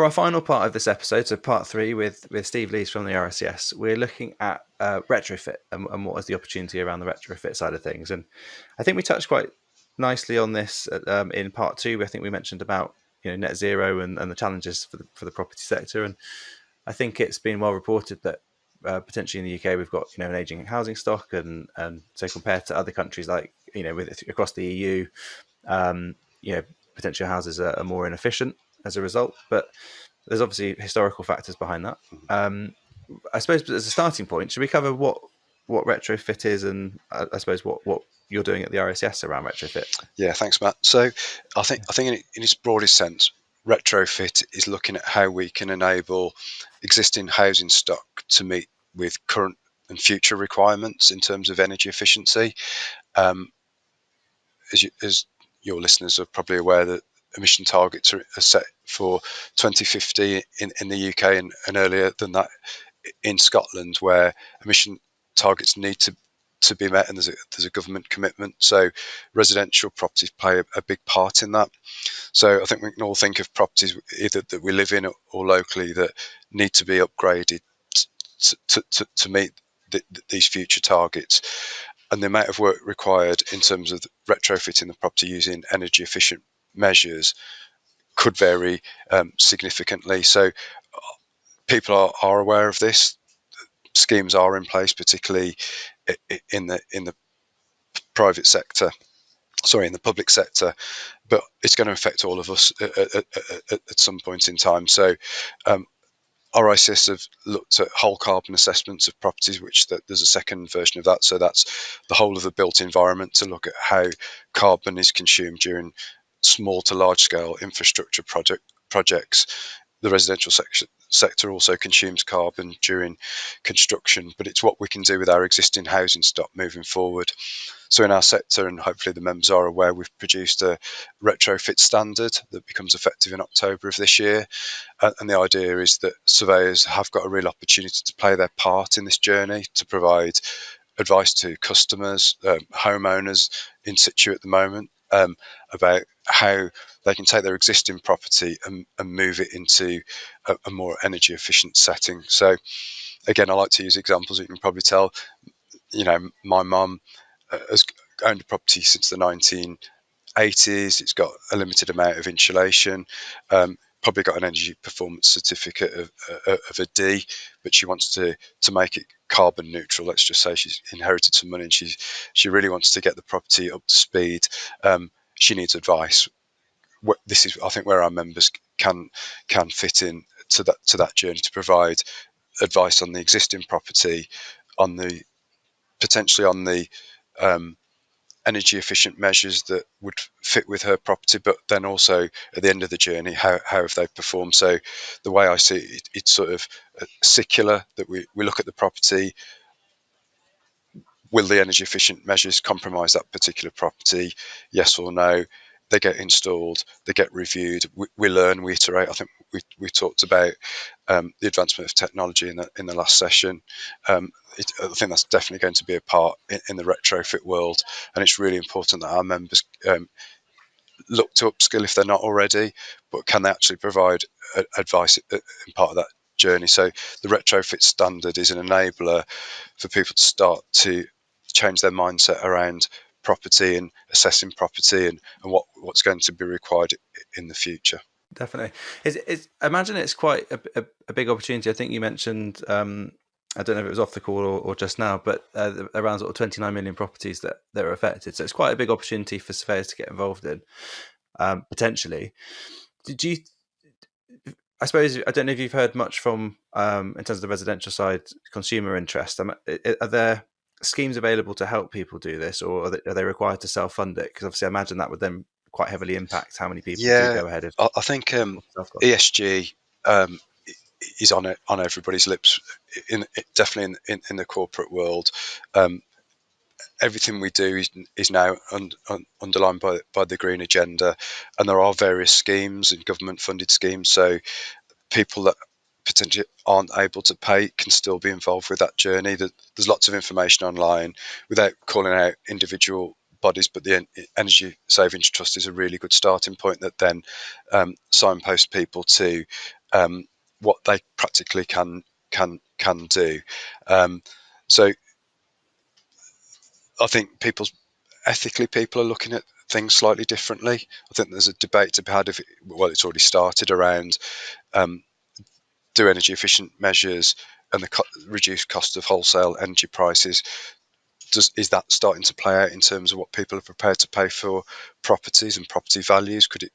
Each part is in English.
For our final part of this episode, so part 3 with Steve Lees from the RSCS, we're looking at retrofit and what is the opportunity around the retrofit side of things. And I think we touched quite nicely on this in part 2. I think we mentioned about net zero and the challenges for the property sector. And I think it's been well reported that potentially in the UK we've got an aging housing stock, and so compared to other countries like across the EU, potentially houses are more inefficient as a result. But there's obviously historical factors behind that. I suppose as a starting point, should we cover what retrofit is, and I suppose what you're doing at the RSCS around retrofit? Yeah, thanks, Matt. So I think in its broadest sense, retrofit is looking at how we can enable existing housing stock to meet with current and future requirements in terms of energy efficiency. As your listeners are probably aware, that emission targets are set for 2050 in the UK and earlier than that in Scotland, where emission targets need to be met, and there's a government commitment. So residential properties play a big part in that. So I think we can all think of properties either that we live in or locally that need to be upgraded to meet these future targets. And the amount of work required in terms of retrofitting the property using energy efficient measures could vary significantly. So people are aware of this. Schemes are in place, particularly in the private sector. Sorry, in the public sector, but it's going to affect all of us at some point in time. So RICS have looked at whole carbon assessments of properties, which there's a second version of that. So that's the whole of the built environment, to look at how carbon is consumed during small to large scale infrastructure projects. The residential sector also consumes carbon during construction, but it's what we can do with our existing housing stock moving forward. So in our sector, and hopefully the members are aware, we've produced a Retrofit Standard that becomes effective in October of this year. And the idea is that surveyors have got a real opportunity to play their part in this journey, to provide advice to customers, homeowners in situ at the moment, about how they can take their existing property and move it into a more energy efficient setting. So again, I like to use examples. You can probably tell, my mum has owned a property since the 1980s. It's got a limited amount of insulation, probably got an energy performance certificate of a D, but she wants to make it carbon neutral. Let's just say she's inherited some money and she really wants to get the property up to speed. She needs advice. This is, I think, where our members can fit in to that journey, to provide advice on the existing property, potentially on the energy efficient measures that would fit with her property, but then also at the end of the journey, how have they performed? So the way I see it, it's sort of circular, that we look at the property. Will the energy efficient measures compromise that particular property? Yes or no? They get installed, they get reviewed, we learn, we iterate. I think we talked about the advancement of technology in the last session. I think that's definitely going to be a part in the retrofit world, and it's really important that our members look to upskill if they're not already, but can they actually provide advice in part of that journey? So the Retrofit Standard is an enabler for people to start to change their mindset around property and assessing property and what's going to be required in the future. Definitely. I imagine it's quite a big opportunity. I think you mentioned, I don't know if it was off the call or just now, but around sort of 29 million properties that are affected. So it's quite a big opportunity for surveyors to get involved in, potentially. I suppose, I don't know if you've heard much from, in terms of the residential side, consumer interest. Are there schemes available to help people do this, or are they required to self-fund it? Because obviously I imagine that would then quite heavily impact how many people do go ahead. I think ESG is on everybody's lips, definitely in the corporate world. Everything we do is now underlined by the green agenda, and there are various schemes and government funded schemes, so people that potentially aren't able to pay can still be involved with that journey. There's lots of information online. Without calling out individual bodies, but the Energy Savings Trust is a really good starting point that then signposts people to what they practically can do. So I think ethically people are looking at things slightly differently. I think there's a debate to be had it's already started around do energy efficient measures and the reduced cost of wholesale energy prices. Is that starting to play out in terms of what people are prepared to pay for properties and property values? Could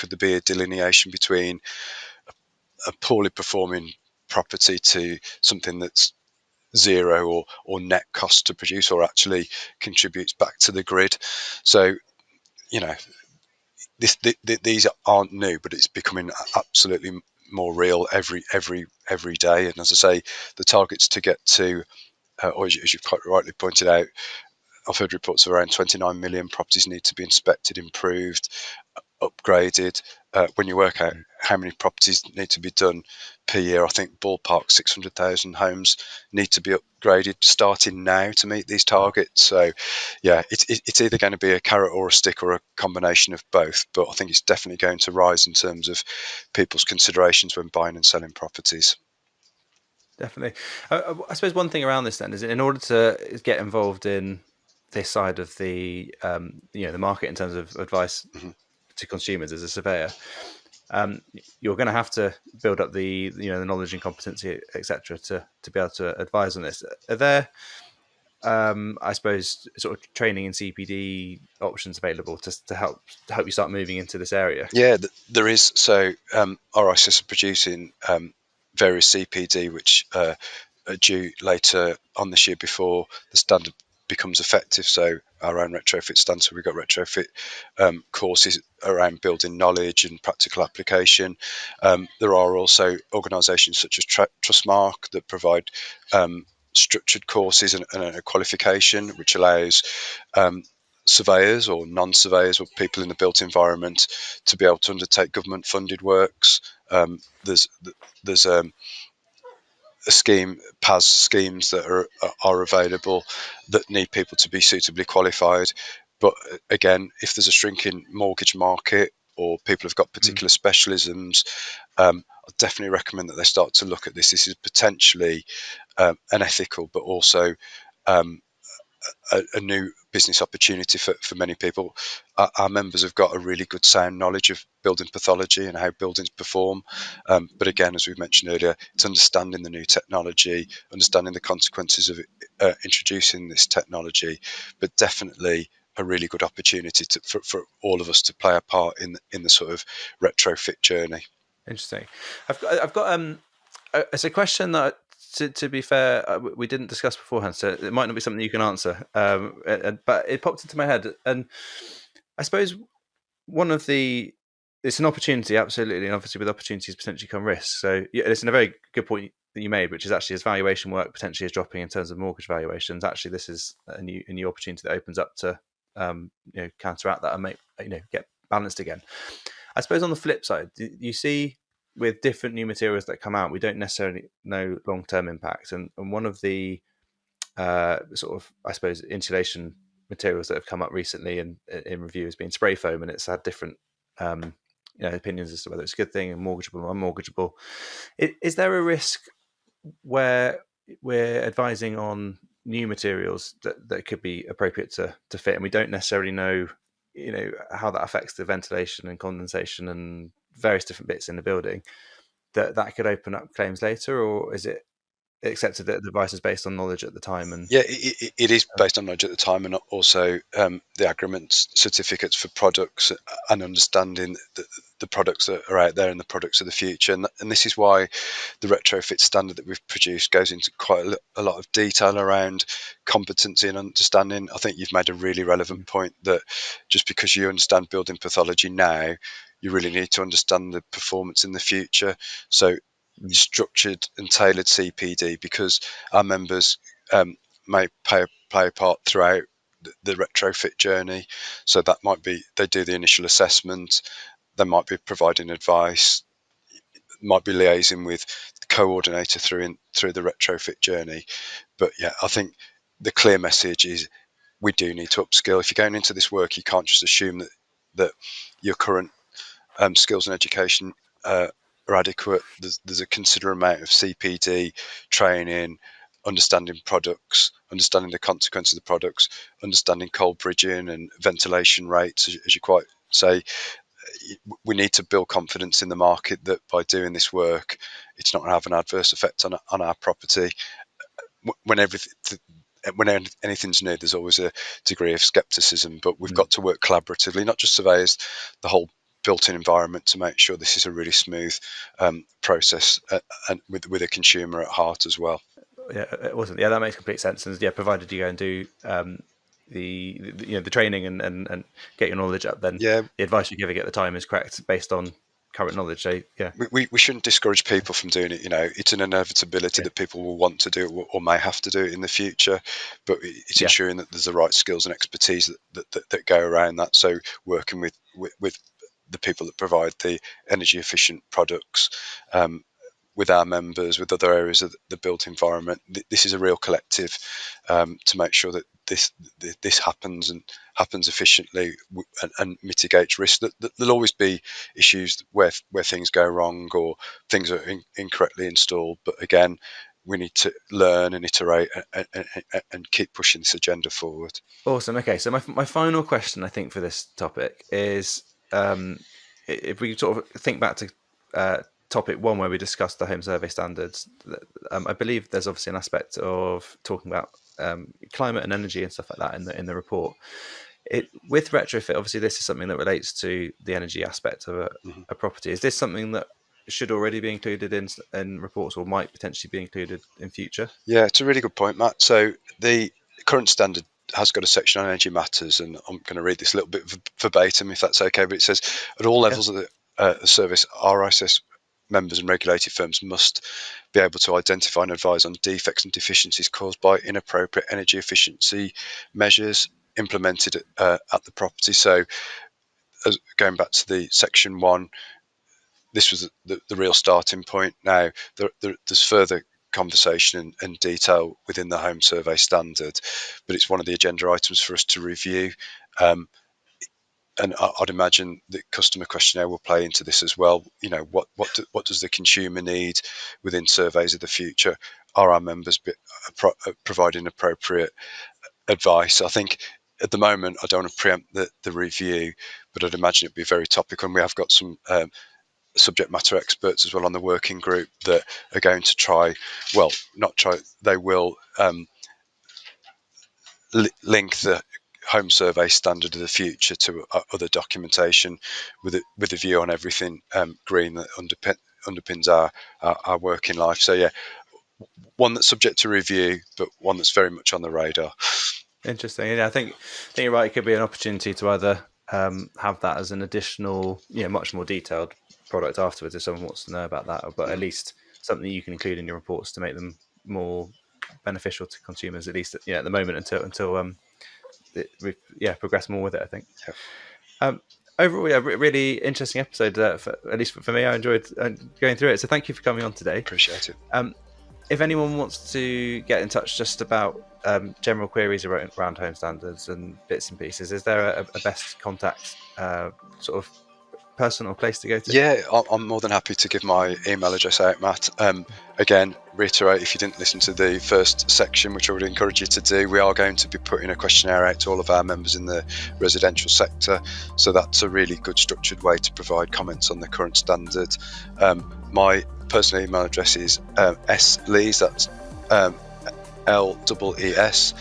there be a delineation between a poorly performing property to something that's zero or net cost to produce, or actually contributes back to the grid? So, these aren't new, but it's becoming absolutely more real every day. And as I say, the targets to get to, or as you've quite rightly pointed out, I've heard reports of around 29 million properties need to be inspected, improved, upgraded. When you work out how many properties need to be done per year, I think ballpark 600,000 homes need to be upgraded starting now to meet these targets. So, yeah, it's either going to be a carrot or a stick or a combination of both. But I think it's definitely going to rise in terms of people's considerations when buying and selling properties. Definitely. I suppose one thing around this then is, in order to get involved in this side of the the market in terms of advice to consumers as a surveyor, you're going to have to build up the the knowledge and competency, etc., to be able to advise on this. Are there, I suppose, sort of training and CPD options available to help you start moving into this area? Yeah, there is. So RISS are producing various CPD, which are due later on this year before the standard becomes effective. So our own retrofit standard, so we've got retrofit courses around building knowledge and practical application. There are also organisations such as Trustmark that provide structured courses and a qualification which allows surveyors or non-surveyors or people in the built environment to be able to undertake government-funded works. There's a scheme, PAS schemes that are available that need people to be suitably qualified. But again, if there's a shrinking mortgage market or people have got particular specialisms, I definitely recommend that they start to look at this. This is potentially an ethical, but also a new business opportunity for many people. Our members have got a really good sound knowledge of building pathology and how buildings perform. But again, as we mentioned earlier, it's understanding the new technology, understanding the consequences of introducing this technology, but definitely a really good opportunity for all of us to play a part in the sort of retrofit journey. Interesting. I've got it's a question that, to be fair, we didn't discuss beforehand, so it might not be something you can answer. But it popped into my head, and I suppose it's an opportunity, absolutely, and obviously with opportunities potentially come risks. So yeah, it's a very good point that you made, which is actually as valuation work potentially is dropping in terms of mortgage valuations. Actually, this is a new opportunity that opens up to counteract that and make get balanced again. I suppose on the flip side, you see with different new materials that come out, we don't necessarily know long-term impact. And one of the sort of, I suppose, insulation materials that have come up recently in review has been spray foam, and it's had different opinions as to whether it's a good thing and mortgageable or unmortgageable. Is there a risk where we're advising on new materials that could be appropriate to fit, and we don't necessarily know how that affects the ventilation and condensation and various different bits in the building, that could open up claims later? Or is it accepted that the device is based on knowledge at the time? And Yeah, it is based on knowledge at the time, and also the agreement certificates for products and understanding the products that are out there and the products of the future. And this is why the retrofit standard that we've produced goes into quite a lot of detail around competency and understanding. I think you've made a really relevant point that just because you understand building pathology now, you really need to understand the performance in the future. So structured and tailored CPD, because our members may play a part throughout the retrofit journey. So that might be they do the initial assessment, they might be providing advice, might be liaising with the coordinator through the retrofit journey. But yeah, I think the clear message is we do need to upskill. If you're going into this work, you can't just assume that your current skills and education are adequate. There's a considerable amount of CPD training, understanding products, understanding the consequences of the products, understanding cold bridging and ventilation rates, as you quite say. We need to build confidence in the market that by doing this work, it's not going to have an adverse effect on our property. When anything's new, there's always a degree of skepticism, but we've got to work collaboratively, not just surveyors, the whole built-in environment, to make sure this is a really smooth process, and with a consumer at heart as well. Yeah, it wasn't. Yeah, that makes complete sense. And yeah, provided you go and do the training and get your knowledge up, then the advice you're giving at the time is correct based on current knowledge. So yeah, we shouldn't discourage people from doing it. It's an inevitability that people will want to do it or may have to do it in the future, but it's ensuring that there's the right skills and expertise that go around that. So working with the people that provide the energy efficient products, with our members, with other areas of the built environment, this is a real collective to make sure that this happens efficiently and mitigates risk. There'll always be issues where things go wrong or things are incorrectly installed, but again, we need to learn and iterate and keep pushing this agenda forward. Awesome. Okay, so my final question, I think, for this topic is, if we sort of think back to topic 1 where we discussed the home survey standards, I believe there's obviously an aspect of talking about climate and energy and stuff like that in the report. With retrofit, obviously this is something that relates to the energy aspect of a property. Is this something that should already be included in reports or might potentially be included in future? Yeah, it's a really good point, Matt. So the current standard has got a section on energy matters, and I'm going to read this a little bit verbatim if that's okay, but it says, at all levels of the service, RICS members and regulated firms must be able to identify and advise on defects and deficiencies caused by inappropriate energy efficiency measures implemented at the property. So going back to the section 1, this was the real starting point. Now there's further conversation and detail within the home survey standard, but it's one of the agenda items for us to review. And I'd imagine the customer questionnaire will play into this as well. What does the consumer need within surveys of the future? Are our members providing appropriate advice? I think at the moment, I don't want to preempt the review, but I'd imagine it'd be very topical. And we have got some subject matter experts as well on the working group that are going to they will link the home survey standard of the future to other documentation with a view on everything green that underpins our working life. So yeah, one that's subject to review, but one that's very much on the radar. Interesting. Yeah, I think you're right. It could be an opportunity to either have that as an additional, much more detailed product afterwards if someone wants to know about that, but at least something you can include in your reports to make them more beneficial to consumers, at least at the moment until progress more with it, I think. Overall, really interesting episode. At least for me, I enjoyed going through it. So thank you for coming on today. Appreciate it. If anyone wants to get in touch just about general queries around home standards and bits and pieces, is there a best contact sort of person or place to go to? Yeah, I'm more than happy to give my email address out, Matt. Again, reiterate, if you didn't listen to the first section, which I would encourage you to do, we are going to be putting a questionnaire out to all of our members in the residential sector. So that's a really good structured way to provide comments on the current standard. My personal email address is slees, that's LEES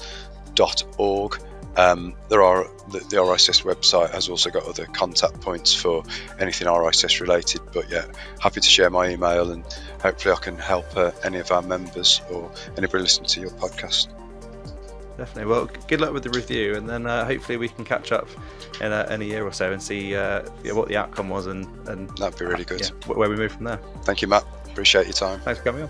@rics.org. The RICS website has also got other contact points for anything RICS related, but yeah, happy to share my email and hopefully I can help any of our members or anybody listening to your podcast. Definitely. Well, good luck with the review, and then hopefully we can catch up in a year or so and see what the outcome was and that'd be really good. Where we move from there. Thank you, Matt. Appreciate your time. Thanks for coming on.